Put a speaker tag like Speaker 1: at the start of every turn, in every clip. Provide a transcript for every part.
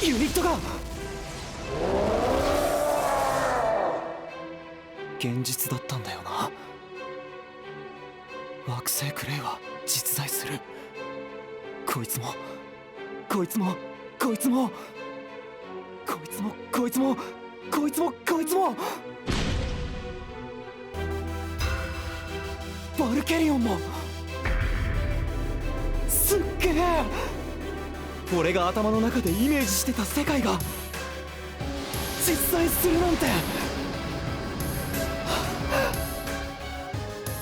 Speaker 1: ユニットが現実だったんだよな。惑星クレイは実在する。こいつもこいつもこいつもこいつもこいつもこいつもこいつもバルケリオンも。すっげえ。俺が頭の中でイメージしてた世界が実在するなんて。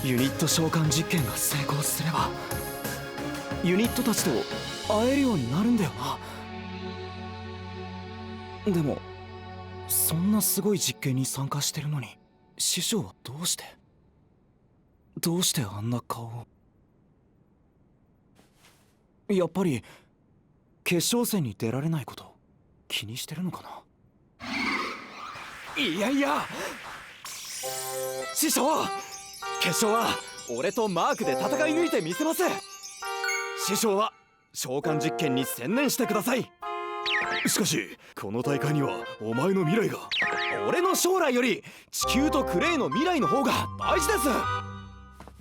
Speaker 1: ユニット召喚実験が成功すればユニットたちと会えるようになるんだよな。でもそんなすごい実験に参加してるのに師匠はどうしてあんな顔を。やっぱり決勝戦に出られないこと気にしてるのかな。いやいや師匠、決勝は俺とマークで戦い抜いてみせます。師匠は召喚実験に専念してください。しかしこの大会にはお前の未来が。俺の将来より地球とクレイの未来の方が大事です。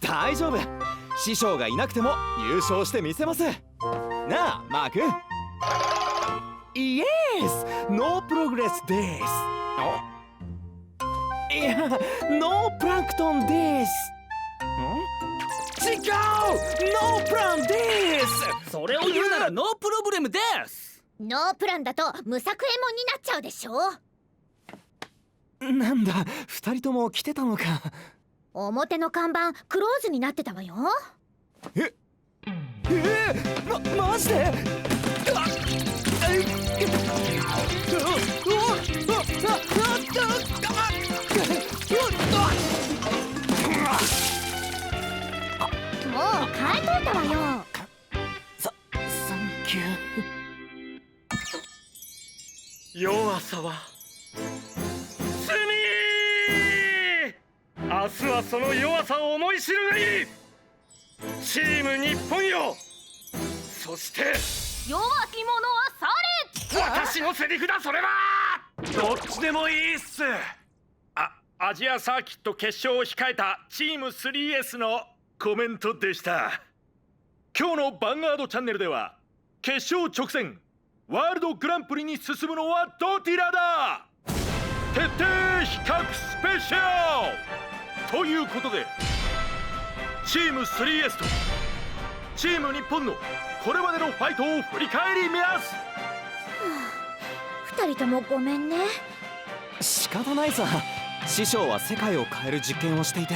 Speaker 1: 大丈夫、師匠がいなくても優勝してみせます。なあマーク。イエス、ノープログレスです。いや、ノープランクトンです。違う、ノープランです。
Speaker 2: それを言うならノープロブレムです。
Speaker 3: ノープランだと無作衛門になっちゃうでしょ。
Speaker 1: なんだ、二人とも来てたのか。
Speaker 3: 表の看板クローズになってたわよ。
Speaker 1: マジで。
Speaker 3: もう変えといたわよ。
Speaker 1: サンキュー。
Speaker 4: 弱さは罪。明日はその弱さを思い知るがいい。チーム日本よ。そして
Speaker 3: 弱き者は去れ。
Speaker 4: 私のセリフだそれは。どっちでもいいっす。アジアサーキット決勝を控えたチーム 3S のコメントでした。今日のヴァンガードチャンネルでは決勝直前ワールドグランプリに進むのはどちらだ。徹底比較スペシャルということで、チーム 3S とチーム日本のこれまでのファイトを振り返ります。
Speaker 3: 二人ともごめんね。
Speaker 1: 仕方ないさ。師匠は世界を変える実験をしていて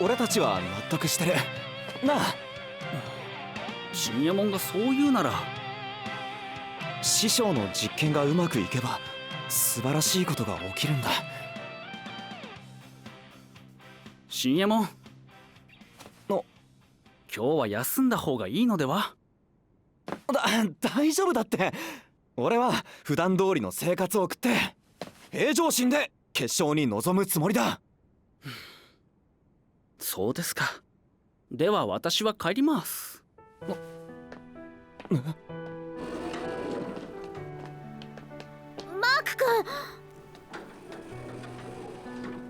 Speaker 1: 俺たちは納得してるなあ。
Speaker 2: 深夜門がそう言うなら。
Speaker 1: 師匠の実験がうまくいけば素晴らしいことが起きるんだ。
Speaker 2: 深夜門、今日は休んだ方がいいのでは。
Speaker 1: 大丈夫だって。俺は普段通りの生活を送って平常心で決勝に臨むつもりだ。
Speaker 2: そうですか。では私は帰ります。
Speaker 3: マーク君。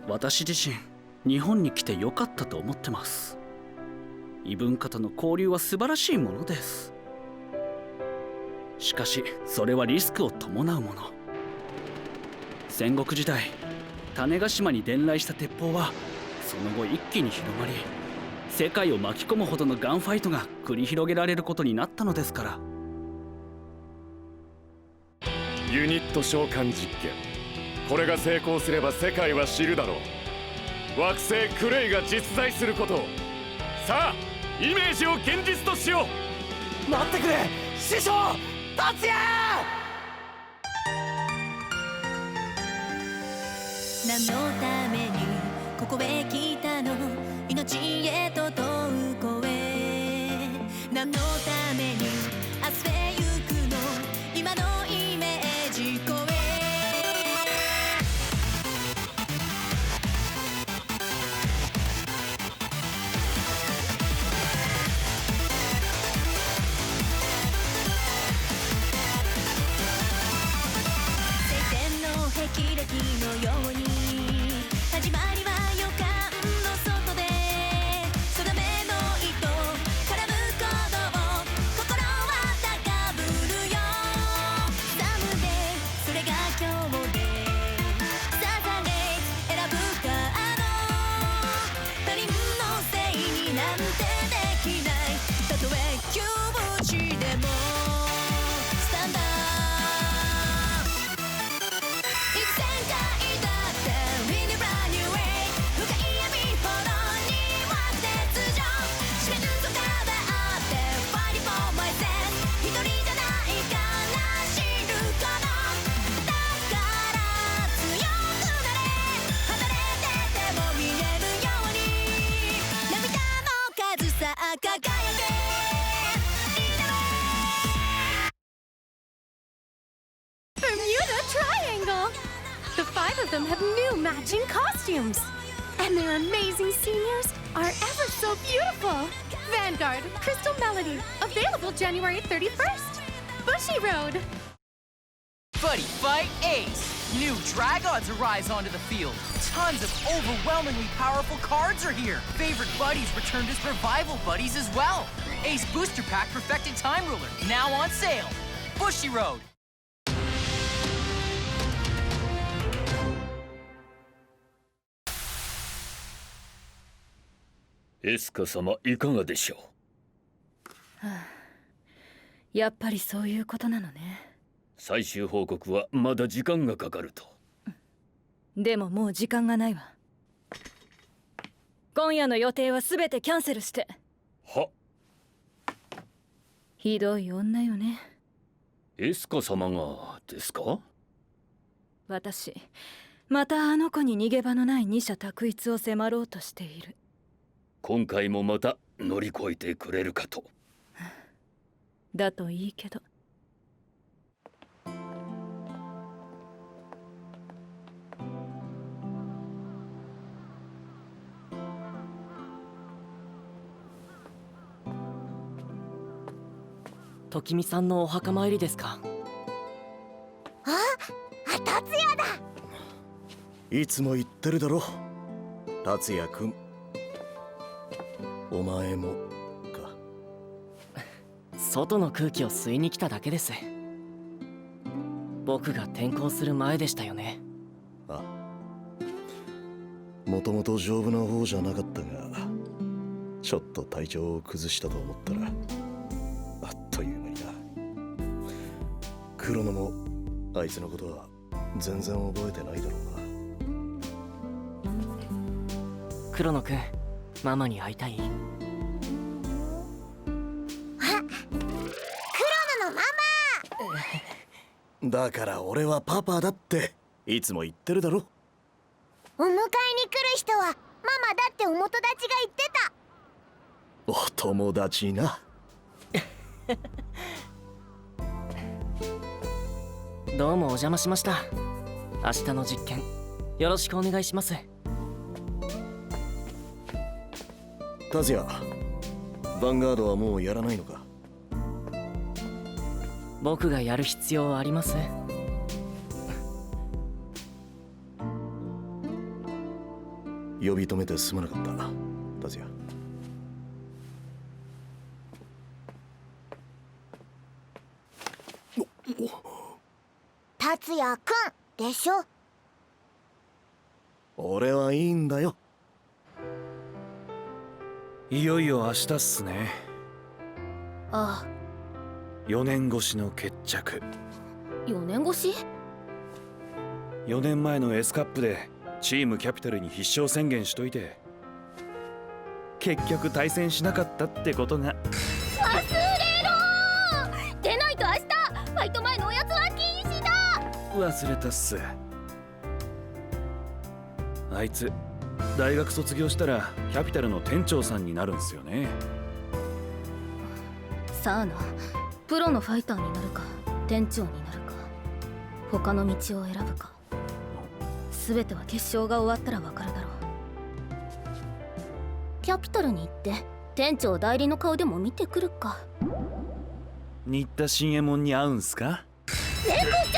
Speaker 2: 私自身日本に来てよかったと思ってます。異文化との交流は素晴らしいものです。しかしそれはリスクを伴うもの。戦国時代種子島に伝来した鉄砲はその後一気に広まり、世界を巻き込むほどのガンファイトが繰り広げられることになったのですから。
Speaker 5: ユニット召喚実験、これが成功すれば世界は知るだろう。惑星クレイが実在することを。さあイメージを現実としよ
Speaker 1: う。待ってくれ師匠、達也。
Speaker 6: 何のためにここへ来たの。命へと問う声何のために明日へ行くの今のイメージ超え霹靂のように始まりは予感の外で定めの糸絡む鼓動心は高ぶるよサムデイそれが今日でサザデイ選ぶカード他人のせいになんてできないたとえ窮地でもスタンダー
Speaker 3: Bermuda Triangle! The 5 of them have new matching costumes. And their amazing seniors are ever so beautiful. Vanguard, Crystal Melody, available January 31st. Bushy Road.
Speaker 7: Buddy Fight Ace! New Dragons arise onto the field. Tons of overwhelmingly powerful cards are here. Favorite buddies returned as revival buddies as well. Ace Booster Pack Perfected Time Ruler, now on sale. Bushy Road.
Speaker 5: エスカ様いかがでしょ
Speaker 6: やっぱりそういうことなのね。
Speaker 5: 最終報告はまだ時間がかかると。
Speaker 6: でももう時間がないわ。今夜の予定は全てキャンセルして。
Speaker 5: は？
Speaker 6: ひどい女よね。
Speaker 5: エスカ様がですか？
Speaker 6: 私またあの子に逃げ場のない二者択一を迫ろうとしている。
Speaker 5: 今回もまた乗り越えてくれるかと。
Speaker 6: だといいけど。
Speaker 8: 時美さんのお墓参りですか？
Speaker 3: 達也だ。
Speaker 1: いつも言ってるだろ達也くん。お前もか。
Speaker 8: 外の空気を吸いに来ただけです。僕が転校する前でしたよね。
Speaker 1: あ、もともと丈夫な方じゃなかったが、ちょっと体調を崩したと思ったらあっという間にだ。黒野もあいつのことは全然覚えてないだろうな。
Speaker 8: 黒野くん、ママに会いたい？
Speaker 1: だから俺はパパだっていつも言ってるだろ。
Speaker 3: お迎えに来る人はママだってお友達が言ってた。
Speaker 1: お友達な。
Speaker 8: どうもお邪魔しました。明日の実験よろしくお願いします。
Speaker 1: 達也、ヴァンガードはもうやらないのか？
Speaker 8: 僕がやる必要あります？
Speaker 1: 呼び止めてすまなかった達也。
Speaker 3: 達也くんでしょ。
Speaker 1: 俺はいいんだよ。
Speaker 4: いよいよ明日っすね。
Speaker 3: ああ、
Speaker 4: 4年越しの決着。
Speaker 3: 4年越し
Speaker 4: 4年前の S カップでチームキャピタルに必勝宣言しといて結局対戦しなかったってことが。
Speaker 3: 忘れろ。出ないと明日ファイト前のおやつは禁止だ。
Speaker 4: 忘れたっす。あいつ大学卒業したらキャピタルの店長さんになるんすよね。
Speaker 9: さあな、プロのファイターになるか店長になるか他の道を選ぶか、全ては決勝が終わったら分かるだろう。キャピタルに行って店長代理の顔でも見てくるか。
Speaker 1: 新田新右衛門に会うんすか？
Speaker 9: 猫ちゃんの方だ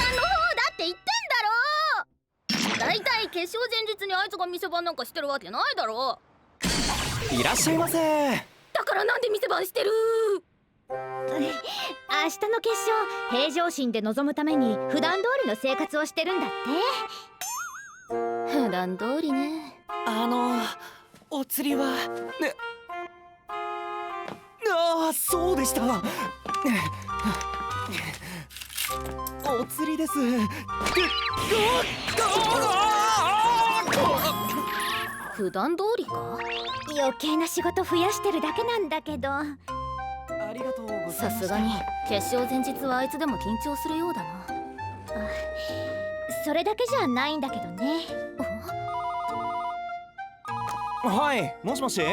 Speaker 9: って言ってんだろ。だいたい決勝前日にあいつが店番なんかしてるわけないだろ。
Speaker 1: いらっしゃいませ。
Speaker 9: だからなんで店番してる？
Speaker 10: 明日の決勝、平常心で臨むために普段通りの生活をしてるんだって。
Speaker 9: 普段通りね。
Speaker 8: お釣りは
Speaker 1: ね。ああ、そうでした。お釣りです。
Speaker 9: 普段通りか？
Speaker 10: 余計な仕事増やしてるだけなんだけど。
Speaker 1: ありがとうございました。
Speaker 9: さすがに決勝前日はあいつでも緊張するようだな。
Speaker 10: それだけじゃないんだけどね。
Speaker 1: はい、もしもし。も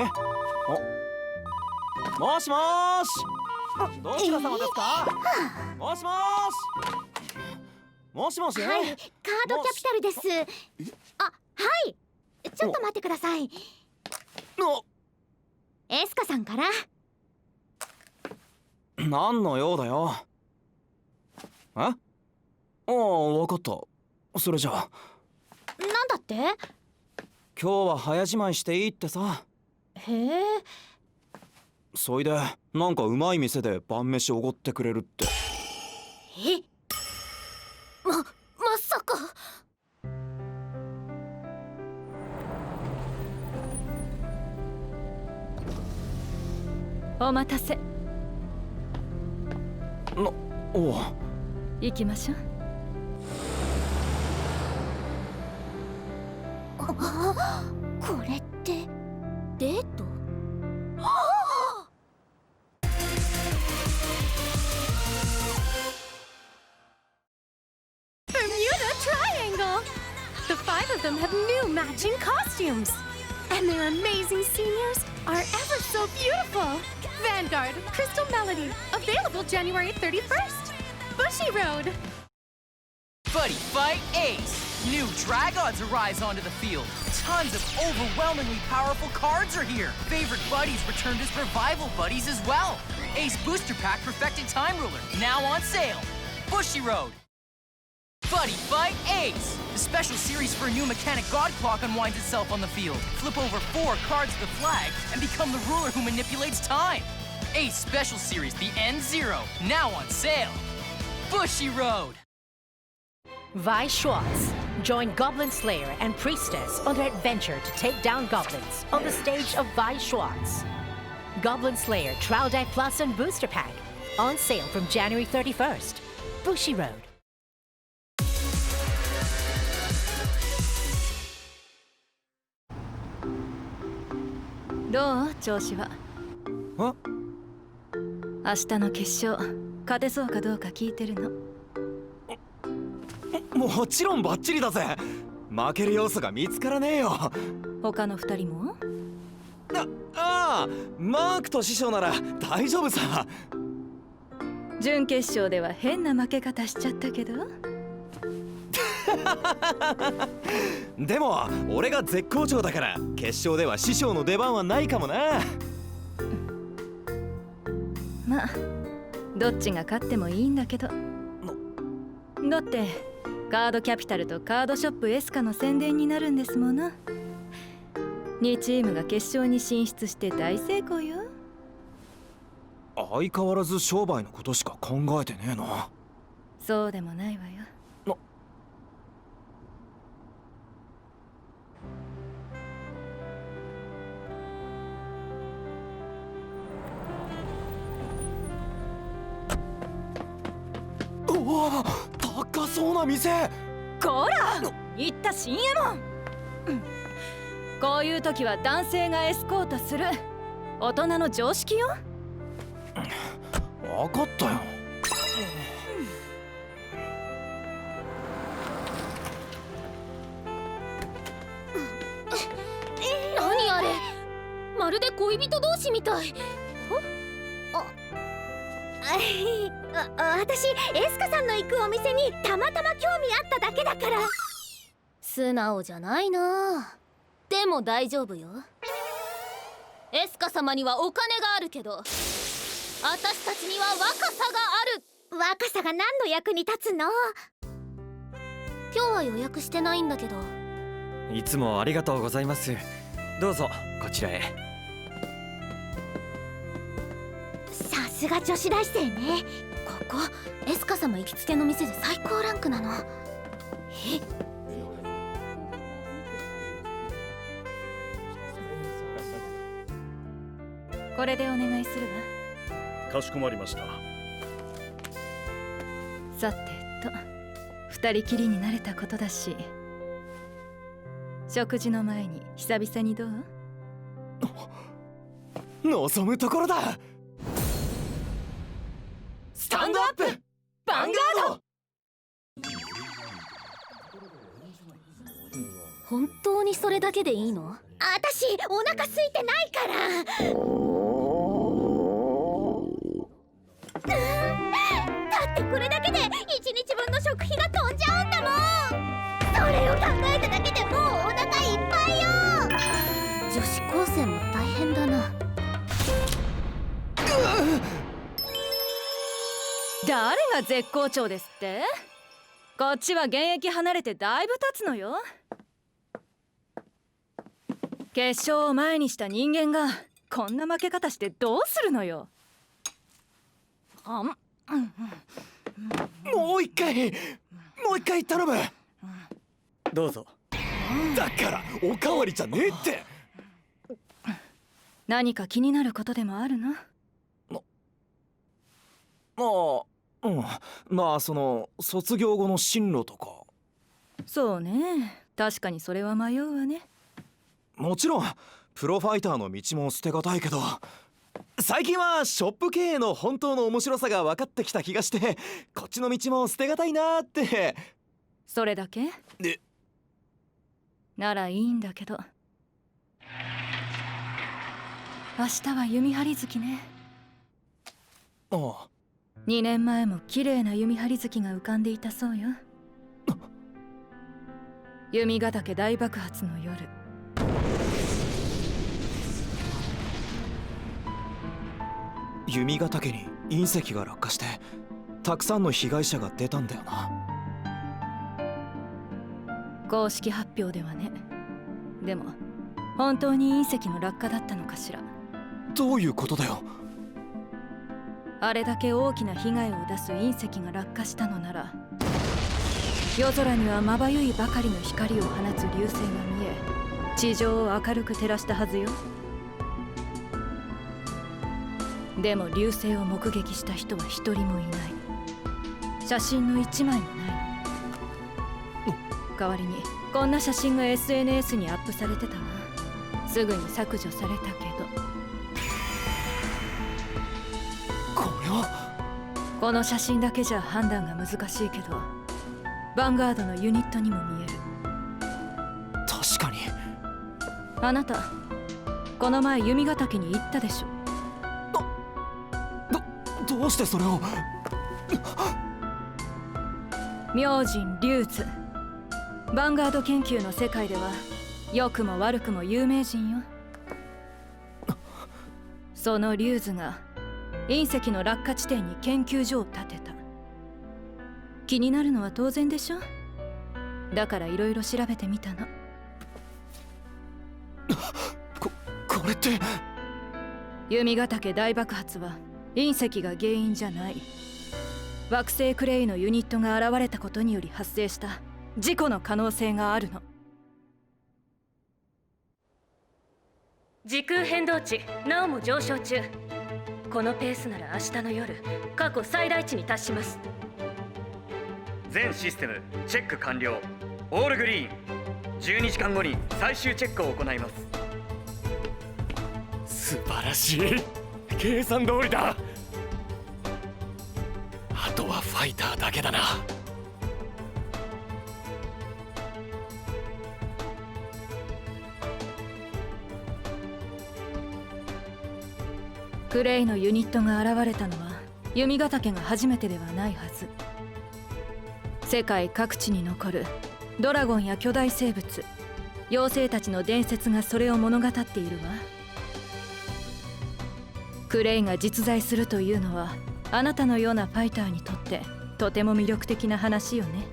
Speaker 1: しもーし。どちら様ですか？もしもーし。もしもし。
Speaker 10: はい、カードキャピタルです。あ、はい、ちょっと待ってください。エスカさんから。
Speaker 1: 何の用だよ。え？ああ、わかった。それじゃあ。
Speaker 10: なんだって？
Speaker 1: 今日は早じまいしていいってさ。
Speaker 10: へえ。
Speaker 1: そいでなんかうまい店で晩飯おごってくれるって。
Speaker 9: え？まさか。
Speaker 11: お待たせ。
Speaker 1: おう。
Speaker 11: 行きましょう。
Speaker 10: これって
Speaker 9: デート？Bermuda
Speaker 3: Triangle! The 5 of them have new matching costumes! And their amazing seniors are ever so beautiful! Vanguard, Crystal Melody, available January 31st! Bushy Road!
Speaker 7: Buddy Fight Ace! New Dragons arise onto the field. Tons of overwhelmingly powerful cards are here. Favorite buddies returned as revival buddies as well. Ace Booster Pack Perfected Time Ruler, now on sale. Bushy Road. Buddy Fight Ace! The special series for a new mechanic God Clock unwinds itself on the field. Flip over 4 cards of the flag and become the ruler who manipulates time. Ace Special Series, the N0, now on sale. Bushy Road.
Speaker 12: Vi Schwartz. Join Goblin Slayer and Priestess on their adventure to take down goblins on the stage of Vi Schwartz. Goblin Slayer Trial Day Plus and Booster Pack. On sale from January 31st. Bushy Road.
Speaker 11: どう？調子は。明日の決勝勝てそうかどうか聞いてるの。
Speaker 1: もちろんバッチリだぜ。負ける要素が見つからねえよ。
Speaker 11: 他の2人も？
Speaker 1: ああ、マークと師匠なら大丈夫さ。
Speaker 11: 準決勝では変な負け方しちゃったけど。
Speaker 1: でも俺が絶好調だから決勝では師匠の出番はないかもな。
Speaker 11: まあどっちが勝ってもいいんだけど。だってカードキャピタルとカードショップエスカの宣伝になるんですもの。2チームが決勝に進出して大成功よ。
Speaker 1: 相変わらず商売のことしか考えてねえな。
Speaker 11: そうでもないわよ。
Speaker 1: おお、高そうな店。
Speaker 11: こら言った新右衛門、こういう時は男性がエスコートする大人の常識よ。
Speaker 1: 分かったよ。
Speaker 9: 何あれ、まるで恋人同士みたい。
Speaker 10: 私エスカさんの行くお店にたまたま興味あっただけだから。
Speaker 9: 素直じゃないな。でも大丈夫よ。エスカ様にはお金があるけど、私たちには若さがある。
Speaker 10: 若さが何の役に立つの？
Speaker 9: 今日は予約してないんだけど。
Speaker 13: いつもありがとうございます。どうぞこちらへ。
Speaker 10: さすが女子大生ね。
Speaker 9: ここエスカ様行きつけの店で最高ランクなの。え？
Speaker 11: これでお願いするわ。
Speaker 5: かしこまりました。
Speaker 11: さてと、二人きりになれたことだし、食事の前に久々にどう？
Speaker 1: 望むところだ。スタンドアップヴァンガード。
Speaker 9: 本当にそれだけでいいの？
Speaker 10: 私お腹空いてないから。だってこれだけで1日分の食費が飛んじゃうんだもん。それを考えただけでもうお腹いっぱいよ。
Speaker 9: 女子高生も大変だな。
Speaker 11: 誰が絶好調ですって？こっちは現役離れてだいぶ経つのよ。決勝を前にした人間がこんな負け方してどうするのよ。
Speaker 1: もう一回頼む。
Speaker 13: どうぞ。
Speaker 1: だからおかわりじゃねえって。
Speaker 11: 何か気になることでもあるの？
Speaker 1: まあその卒業後の進路とか。
Speaker 11: そうね、確かにそれは迷うわね。
Speaker 1: もちろんプロファイターの道も捨てがたいけど、最近はショップ経営の本当の面白さが分かってきた気がして、こっちの道も捨てがたいなって。
Speaker 11: それだけ？ならいいんだけど。明日は弓張り月ね。
Speaker 1: ああ。
Speaker 11: 2年前も綺麗な弓張り月が浮かんでいたそうよ。弓ヶ岳大爆発の夜。
Speaker 1: 弓ヶ岳に隕石が落下してたくさんの被害者が出たんだよな。
Speaker 11: 公式発表ではね。でも本当に隕石の落下だったのかしら。
Speaker 1: どういうことだよ。
Speaker 11: あれだけ大きな被害を出す隕石が落下したのなら、夜空にはまばゆいばかりの光を放つ流星が見え、地上を明るく照らしたはずよ。でも流星を目撃した人は一人もいない。写真の一枚もないの。代わりにこんな写真が SNS にアップされてたわ。すぐに削除されたけど。この写真だけじゃ判断が難しいけど、ヴァンガードのユニットにも見える。
Speaker 1: 確かに。
Speaker 11: あなたこの前弓ヶ岳に行ったでしょ。
Speaker 1: どうしてそれを。
Speaker 11: 明神龍図、ヴァンガード研究の世界では良くも悪くも有名人よ。その龍図が隕石の落下地点に研究所を建てた。気になるのは当然でしょ。だからいろいろ調べてみたの。
Speaker 1: これって
Speaker 11: 弓ヶ岳大爆発は隕石が原因じゃない。惑星クレイのユニットが現れたことにより発生した事故の可能性があるの。
Speaker 14: 時空変動値なおも上昇中。このペースなら明日の夜過去最大値に達します。
Speaker 15: 全システムチェック完了。オールグリーン。12時間後に最終チェックを行います。
Speaker 5: 素晴らしい。計算通りだ。あとはファイターだけだな。
Speaker 11: クレイのユニットが現れたのは弓ヶ岳が初めてではないはず。世界各地に残るドラゴンや巨大生物、妖精たちの伝説がそれを物語っているわ。クレイが実在するというのはあなたのようなファイターにとってとても魅力的な話よね。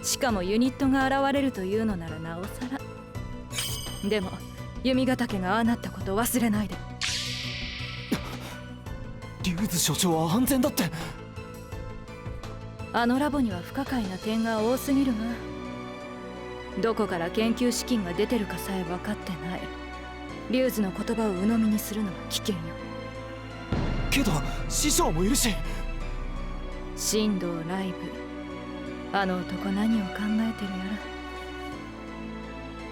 Speaker 11: しかもユニットが現れるというのならなおさら。でも弓ヶ岳がああなったことを忘れないで。
Speaker 1: リューズ所長は安全だって。
Speaker 11: あのラボには不可解な点が多すぎるわ。どこから研究資金が出てるかさえ分かってない。リューズの言葉を鵜呑みにするのは危険よ。
Speaker 1: けど師匠もいるし。
Speaker 11: 神道ライブ、あの男何を考えてるやら。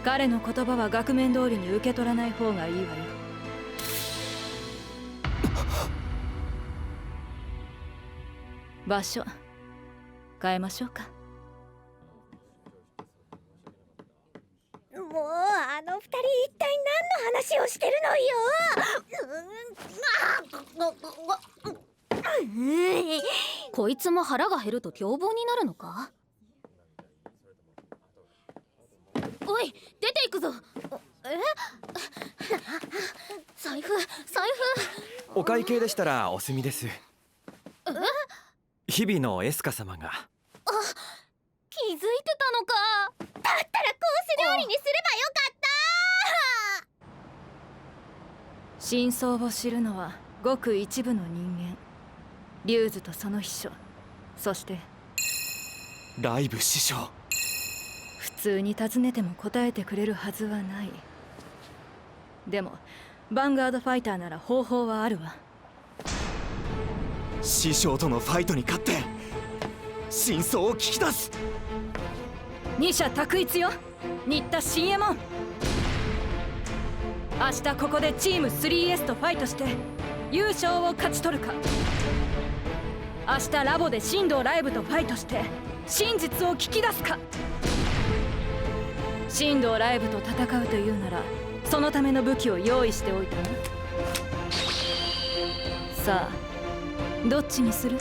Speaker 11: 彼の言葉は額面通りに受け取らない方がいいわよ。場所変えましょうか。
Speaker 10: もうあの二人一体何の話をしてるのよ。
Speaker 9: こいつも腹が減ると凶暴になるのか。おい、出ていくぞ。財布。
Speaker 13: お会計でしたらお済みです。日々のエスカ様が。
Speaker 9: 気づいてたのか。
Speaker 10: だったらコース料理にすればよかった。
Speaker 11: 真相を知るのはごく一部の人間。リューズとその秘書、そして
Speaker 1: ライブ師匠。
Speaker 11: 普通に尋ねても答えてくれるはずはない。でもヴァンガードファイターなら方法はあるわ。
Speaker 1: 師匠とのファイトに勝って真相を聞き出す。
Speaker 11: 二者択一よ、新田新右衛門。明日ここでチーム 3S とファイトして優勝を勝ち取るか、明日ラボで神道ライブとファイトして真実を聞き出すか。神道ライブと戦うというならそのための武器を用意しておいたわ。さあどっちにする？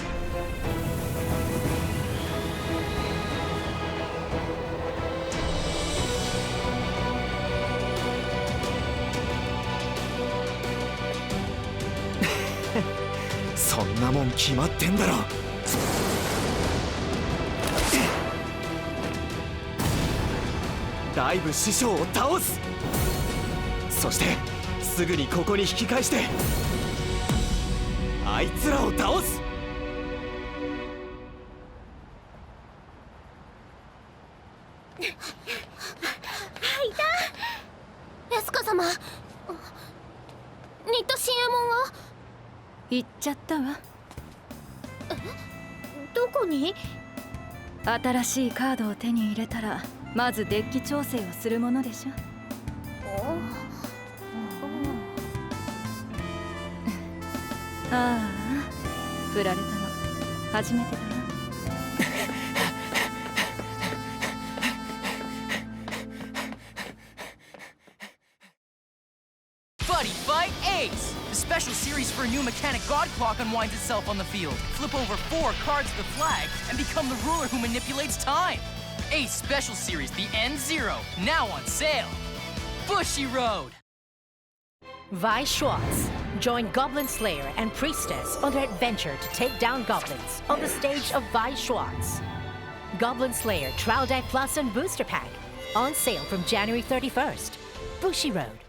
Speaker 1: そんなもん決まってんだろ。ライブ師匠を倒す。そしてすぐにここに引き返してあいつらを倒す。
Speaker 9: いた。エスカ様。新田新右衛門は
Speaker 11: 行っちゃったわ。
Speaker 10: どこに？
Speaker 11: 新しいカードを手に入れたらまずデッキ調整をするものでしょ。ああ、振られたの初めてだな。
Speaker 7: Buddy Fight Ace! The special series for a new mechanic God Clock unwinds itself on the field. Flip over 4 cards of the flag and become the ruler who manipulates time. Ace Special Series The End Zero, now on sale. Bushy Road.
Speaker 12: Vi Schwartz, join Goblin Slayer and Priestess on their adventure to take down goblins on the stage of Vi Schwartz. Goblin Slayer Trial Day Plus and Booster Pack, on sale from January 31st. Bushy Road.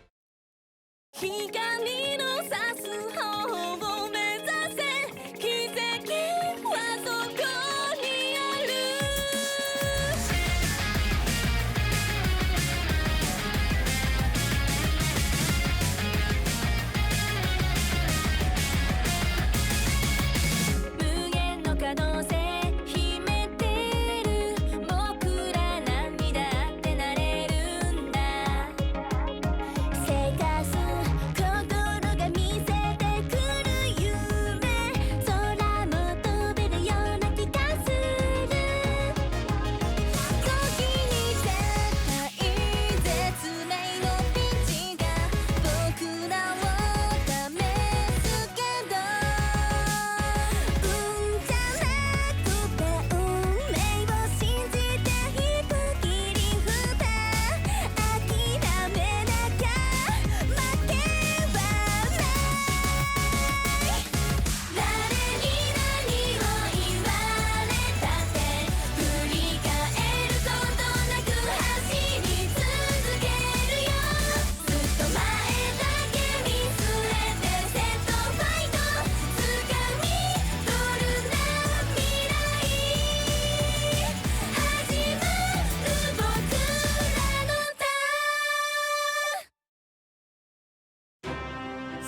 Speaker 6: 無限の可能性秘めてる僕ら何にだってなれるんだせかす心が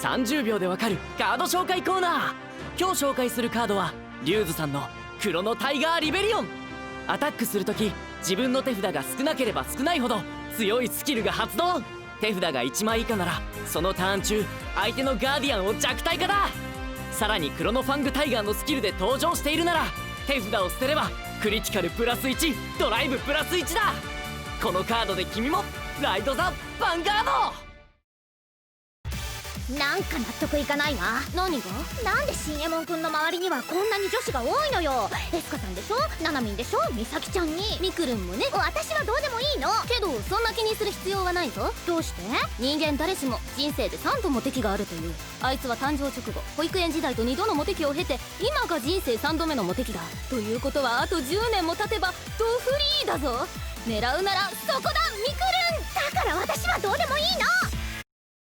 Speaker 8: 30秒でわかるカード紹介コーナー。今日紹介するカードはリュウズさんのクロノタイガーリベリオン。アタックするとき自分の手札が少なければ少ないほど強いスキルが発動。手札が1枚以下ならそのターン中相手のガーディアンを弱体化だ。さらにクロノファングタイガーのスキルで登場しているなら手札を捨てればクリティカルプラス1ドライブプラス1だ。このカードで君もライド・ザ・ヴァンガード。
Speaker 10: なんか納得いかないわ。
Speaker 9: 何が？
Speaker 10: なんで新右衛門くんの周りにはこんなに女子が多いのよ。エスカさんでしょ、ナナミンでしょ、ミサキちゃんに
Speaker 9: ミクルンもね。
Speaker 10: 私はどうでもいいの。
Speaker 9: けどそんな気にする必要はないぞ。
Speaker 10: どうして？
Speaker 9: 人間誰しも人生で3度モテ期があるという。あいつは誕生直後保育園時代と2度のモテ期を経て今が人生3度目のモテ期だ。ということはあと10年も経てばドフリーだぞ。狙うならそこだミクルン。
Speaker 10: だから私はどうでもいいの。